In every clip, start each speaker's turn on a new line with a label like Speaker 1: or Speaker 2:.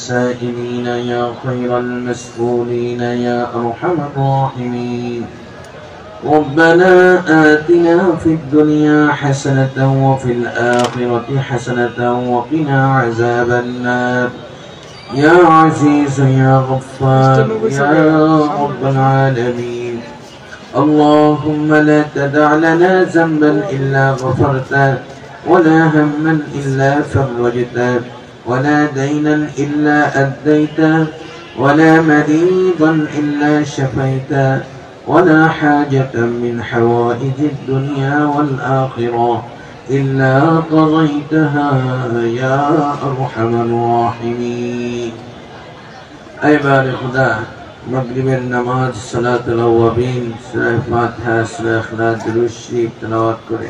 Speaker 1: السائلين يا خير المسؤولين يا أرحم الراحمين. ربنا آتنا في الدنيا حسنة وفي الآخرة حسنة وقنا عذاب النار يا عزيز يا غفار يا رب العالمين. اللهم لا تدع لنا ذنبا إلا غفرته ولا هما إلا فرجته ولا دينا إلا أديته ولا مريضا إلا شفيته ولا حاجة من حوائج الدنيا والآخرة إلا قضيتها يا أرحم الراحمين. أيها خدا مغربের নামাজ সালাতুল আওয়াবিন সূরা ফাতিহা সূরা ইখলাস দুরূদ শরীফ তেলাওয়াত করে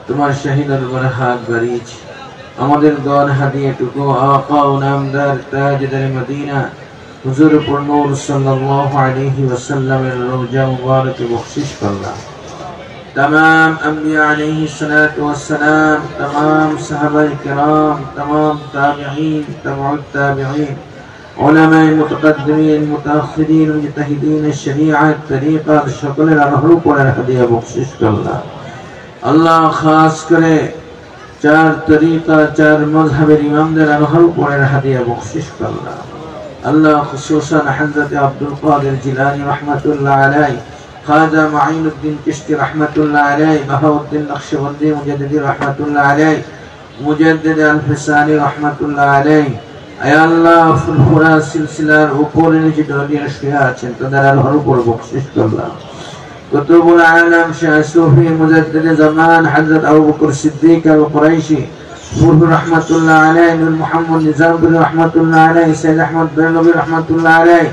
Speaker 1: তোমার শাহী দরবারে হাত বাড়িয়েছি। আমাদের দোয়ার হাদিয়াটুকু আকা ও নামদার তাজদার মদিনা হুজুর নূর সাল্লাল্লাহু আলাইহি ওয়াসাল্লামের রওজা মুবারকে বখশিশ করলাম। तमाम अंबिया अलैहिस्सलातु वस्सलाम, तमाम सहाबाए किराम, तमाम ताबिईन, तबउत ताबिईन, उलमाए मुतकद्दिमीन, मुताअख्खिरीन, मुजतहिदीन शरीअत तरीका সকলের আনহর পরের হাদিয়া বখশিশ করলাম। আল্লাহ খাস করে চার তরিকা চার মাযহাবের ইমামদের আনহর পরের হাদিয়া বখশিশ করলাম। আল্লাহ খুসুসান হযরত আব্দুল কাদের জিলানী রাহমাতুল্লাহ আলাইহি, খাজা মাঈনুদ্দিন চিশতি রাহমাতুল্লাহ আলাইহি, বাহাউদ্দিন নকশবন্দি মুজাদ্দিদি রাহমাতুল্লাহ আলাইহি, মুজাদ্দিদ আল-ফিসানি রাহমাতুল্লাহ আলাইহি। আয় আল্লাহ ফুরফুরা সিলসিলার উপরে নিচে দরিয়া শুয়ে আছেন তাদের আনহর উপর বখশিশ করলাম। কুতুবুল আলম শাহ সুফি মুজাদ্দিদ জামান হযরত আবু বকর সিদ্দিক আল কুরাইশি ফুরফুর রাহমাতুল্লাহ আলাইহি, নূর মুহাম্মদ নিজামপুরি রাহমাতুল্লাহ আলাইহি, সাইয়্যিদ আহমদ বেরলভী রাহমাতুল্লাহ আলাইহি,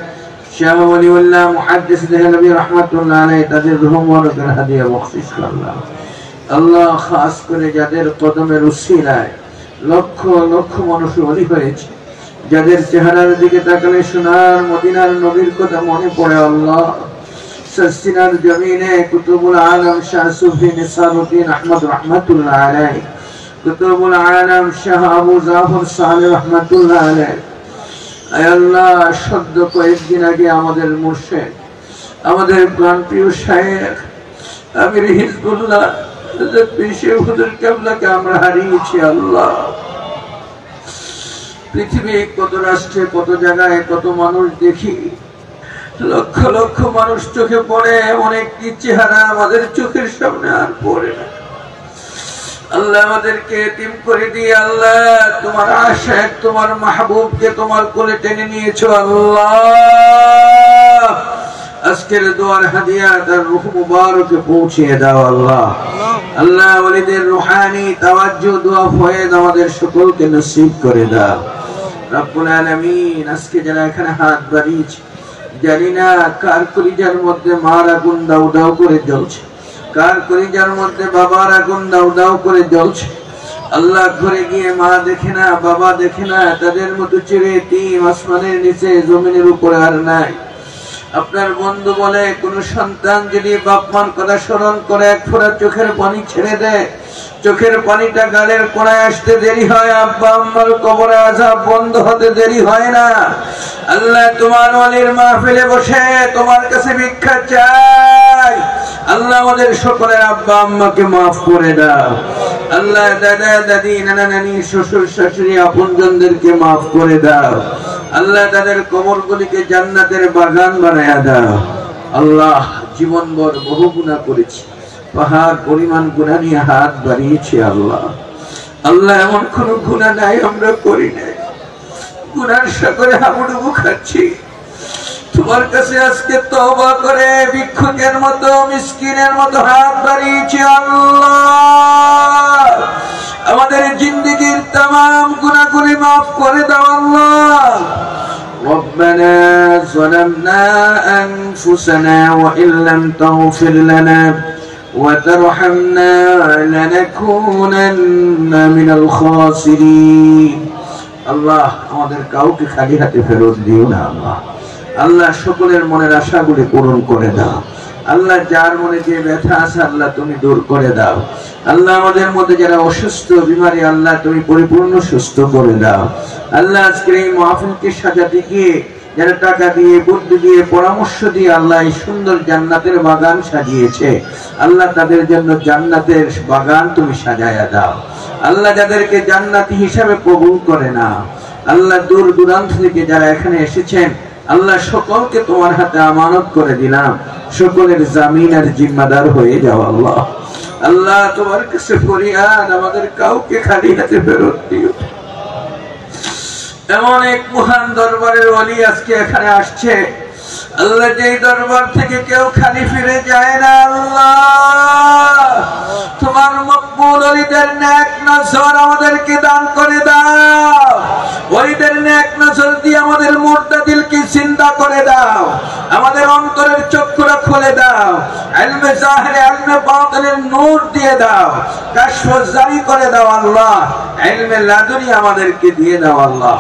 Speaker 1: শাহ ওয়ালিউল্লাহ মুহাদ্দিস দেহলভী রাহমাতুল্লাহ আলাইহি তাদের রূহ মুবারকের হাদিয়া বখশিশ করলাম। আল্লাহ খাস করে যাদের কদমের উসিলায় লক্ষ লক্ষ মানুষ ওলি হয়েছে, যাদের চেহারার দিকে তাকালে সোনার মদিনার নবীর কথা মনে পড়ে, আল্লাহ সস্তিনার জমিনে কুতুবুল আলম শাহ সুফি নিসারউদ্দিন আহমদ রাহমাতুল্লাহ আলাইহি, কুতুবুল আলম শাহ আবু জাফর সালেহ রাহমাতুল্লাহ আলাইহি। আয় আল্লাহ সদ্য কয়েকদিন আগে আমাদের মুর্শিদ, আমাদের প্রাণপ্রিয় শায়েখ আমির হিজবুল্লাহ হযরত পীর শেখ হুজুর কেবলাকে আমরা হারিয়েছি। আল্লাহ পৃথিবীর কত রাষ্ট্রে কত জায়গায় কত মানুষ দেখি, লক্ষ লক্ষ মানুষ চোখে পড়ে, অনেকটি চেহারা আমাদের চোখের সামনে আর পড়ে না। আল্লাহ আমাদেরকে এতিম করে দিয়ে আল্লাহ তোমার আশিক তোমার মাহবুবকে তোমার কোলে টেনে নিয়েছো। আল্লাহ আজকের দোয়ার হাদিয়া তার রূহ মুবারকে পৌঁছিয়ে দাও। আল্লাহ আল্লাহ ওলিদের রূহানি তাওয়াজ্জুহ দোয়া ফয়েজ আমাদের সকলকে নসিব করে দাও রব্বুল আলামিন। আজকে যারা এখানে হাত বাড়িয়েছে জানি না কার কলিজার মধ্যে মার আগুন দাউ দাউ করে জ্বলছে, কার কলিজার মধ্যে বাবার আগুন দাউ দাউ করে জ্বলছে। আল্লাহ ঘরে গিয়ে মা দেখে না, বাবা দেখে না, তাদের মতো চিরে এতিম আসমানের নিচে জমিনের উপরে আর নাই। আপনার বন্ধু বলে কোন সন্তান যদি বাপ মার কথা স্মরণ করে এক ফোঁটা চোখের পানি ছেড়ে দেয়, চোখের পানিটা গালের কোণায় আসতে দেরি হয়, আব্বা আম্মার কবরে আযাব বন্ধ হতে দেরি হয় না। আল্লাহ তোমার ওলির মাহফিলে বসে তোমার কাছে ভিক্ষা চাই। আল্লাহ আমাদের সকলের আব্বা আম্মাকে মাফ করে দাও। আল্লাহ দাদা দাদি নানা নানি শ্বশুর শাশুড়ি আপনজনদেরকে মাফ করে দাও। আল্লাহ তাদের কবরগুলিকে জান্নাতের বাগান বানায়া দাও। আল্লাহ জীবনভর বহু গুনাহ করেছি, পাহাড় পরিমাণ গুনাহ নিয়ে হাত বাড়িয়েছি। আল্লাহ আল্লাহ এমন কোন গুনাহ নাই আমরা করি নাই, গুনার সাগরে হাবুডুবু খাচ্ছি। তোমার কাছে আজকে তওবা করে ভিক্ষুকের মতো মিসকিনের মতো হাত বাড়িয়েছি। আল্লাহ আমাদের জিন্দেগীর तमाम গুনাহগুলি মাফ করে দাও। আল্লাহ ربنا ظلمنا أنفسنا وإن لم تغفر لنا وترحمنا لنكونن من الخاسرين। আল্লাহ আমাদের কাউকে খালি হাতে ফেরত দিও না। আল্লাহ আল্লাহ সকলের মনের আশাগুলি পূরণ করে দাও। আল্লাহ যার মনে যে ব্যথা আছে আল্লাহ তুমি দূর করে দাও। আল্লাহ আমাদের মধ্যে যারা অসুস্থ বিমারি আল্লাহ তুমি পরিপূর্ণ সুস্থ করে দাও। আল্লাহ আজকের এই মাহফিলকে সাজাতে গিয়ে যারা টাকা দিয়ে, বুদ্ধি দিয়ে, পরামর্শ দিয়ে আল্লাহ এই সুন্দর জান্নাতের বাগান সাজিয়েছে, আল্লাহ তাদের জন্য জান্নাতের বাগান তুমি সাজায়া দাও। আল্লাহ যাদেরকে জান্নাতি হিসাবে কবুল করে না, আল্লাহ দূর দূরান্ত থেকে যারা এখানে এসেছেন, আল্লাহ সকলকে তোমার হাতে আমানত করে দিলাম, সকলের জামিন আর জিম্মাদার হয়ে যাও। আল্লাহ আল্লাহ তোমার কাছে ফরিয়াদ, আমাদের কাউকে খালি হাতে ফেরত দিও। এমন এক মহান দরবারের ওলি আজকে এখানে আসছে, আল্লাহ যেই দরবার থেকে কেউ খালি ফিরে যায় না। আল্লাহ তোমার মকবুল ওলিদের নেক নজর আমাদেরকে দান করে দাও, ওলিদের নেক নজর দিয়ে আমাদের মুর্দা দিলকে জিন্দা করে দাও, আমাদের অন্তরের চক্ষুরা খুলে দাও, ইলমে জাহিরে ইলমে বাতিনের নূর দিয়ে দাও, কাশফ জারি করে দাও। আল্লাহ ইলমে লাদুনি আমাদেরকে দিয়ে দাও। আল্লাহ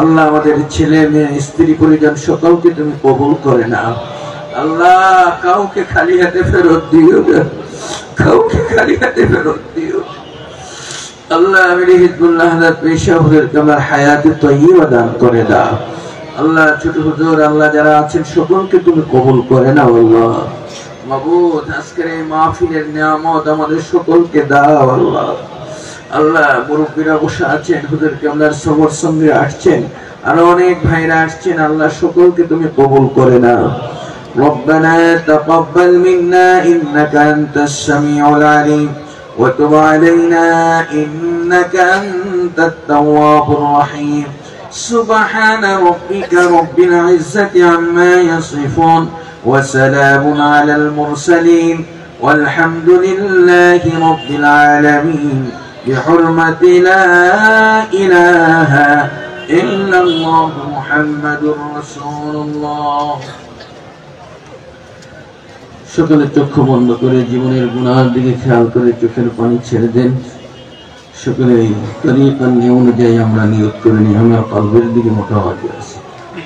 Speaker 1: আল্লাহ আমাদের ছেলে মেয়ে, স্ত্রী, পরিজন সকলকে তুমি কবুল করে নাও। আল্লাহ কাউকে খালি হাতে ফেরত দিও না, কাউকে খালি হাতে ফেরত দিও। আল্লাহ আমির হিজবুল্লাহ পেশা হুজুরকে আমার হায়াতে তয়্যিবা দান করে দাও। আল্লাহ ছোট হুজুর, আল্লাহ যারা আছেন সকলকে তুমি কবুল করে নাও। আল্লাহ মাবুদ আজকের এই মাহফিলের নিয়ামত আমাদের সকলকে দাও। আল্লাহ আল্লাহ মুরব্বীরা বসে আছেন, হুজুর কেমলার সবর সঙ্গে আসছেন, আরো অনেক ভাইরা আসছেন, আল্লাহ সকলকে তুমি কবুল করে নাও। ربنا تقبل منا إنك أنت السميع العليم وتب علينا إنك أنت التواب الرحيم سبحان ربك رب العزة عما يصفون وسلام على المرسلين والحمد لله رب العالمين بحرمة لا إله إلا الله محمد رسول الله। সকলে চক্ষু বন্ধ করে জীবনের গুনাহের দিকে খেয়াল করে চোখের পানি ছেড়ে দেন। সকলে তরিকার নিয়ম অনুযায়ী আমরা নিয়ত করে নিই। আমার কলবের দিকে মোটামুটি আছে,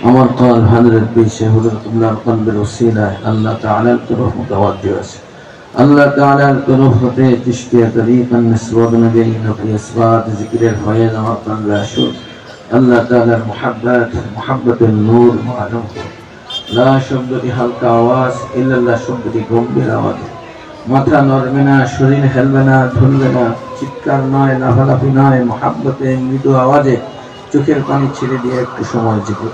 Speaker 1: আমার কল হযরত পেশে হযরত আল্লাহর কলবের ওসিলায় আল্লাহ তাআলার তরফ মোটামুটি আছে। আল্লাহ তাআলার তরফ হতে চিশতিয়া তরিকার নিসবত অনুযায়ী নফি ইসবাত জিকিরের ফয়েজ আমার কলবে আসুক। আল্লাহ তাআলার মুহাব্বতের নূর মালুম হোক। লা শব্দটি হালকা আওয়াজ, ইল্লাল্লাহ শব্দটি গম্ভীর আওয়াজ। মাথা নড়বে না, শরীর হেলবে না, ধরবে না, চিৎকার নয়, লাফালাফি নয়, মুহাব্বতে মৃদু আওয়াজে চোখের পানি ছেড়ে দিয়ে একটু সময় জিকির।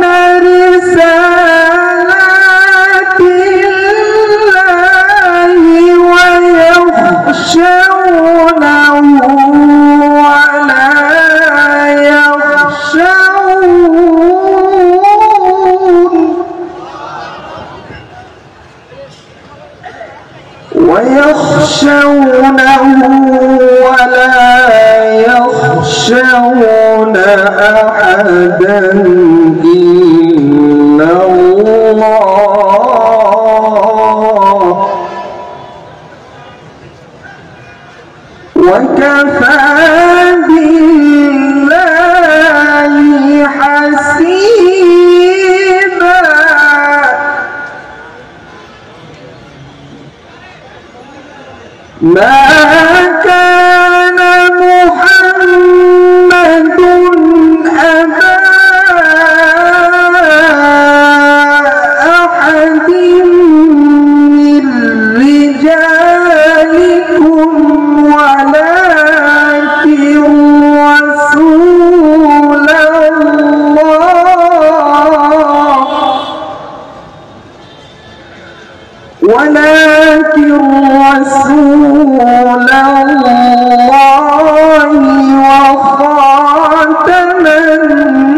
Speaker 2: يخشون أحدا إلا الله وكفى بالله حسيبا ما كان محمد أبا أحد من رجالكم ولكن رسول الله وخاتم النبيين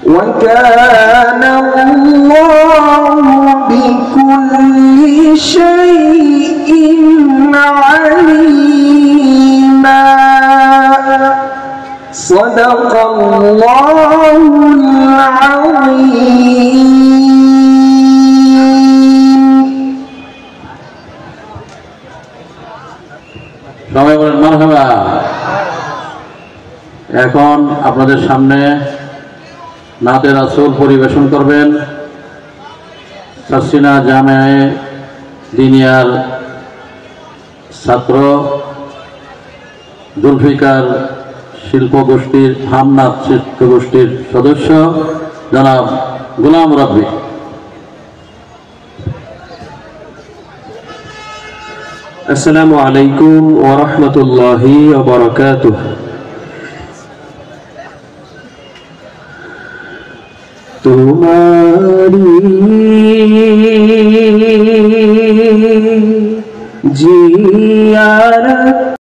Speaker 2: وكان الله بكل شيء عليما صدق الله العظيم
Speaker 3: সবাই বলেন মারহাবা। এখন আপনাদের সামনে নাতে রাসূল পরিবেশন করবেন সাসিনা জামিয়া দিনিয়ার ছাত্র জুলফিকার শিল্প গোষ্ঠীর হামনাথ শিল্প গোষ্ঠীর সদস্য জনাব গোলাম রাব্বি।
Speaker 4: আসসালামু আলাইকুম ওয়া রাহমাতুল্লাহি ওয়া বারাকাতুহু। তোমারি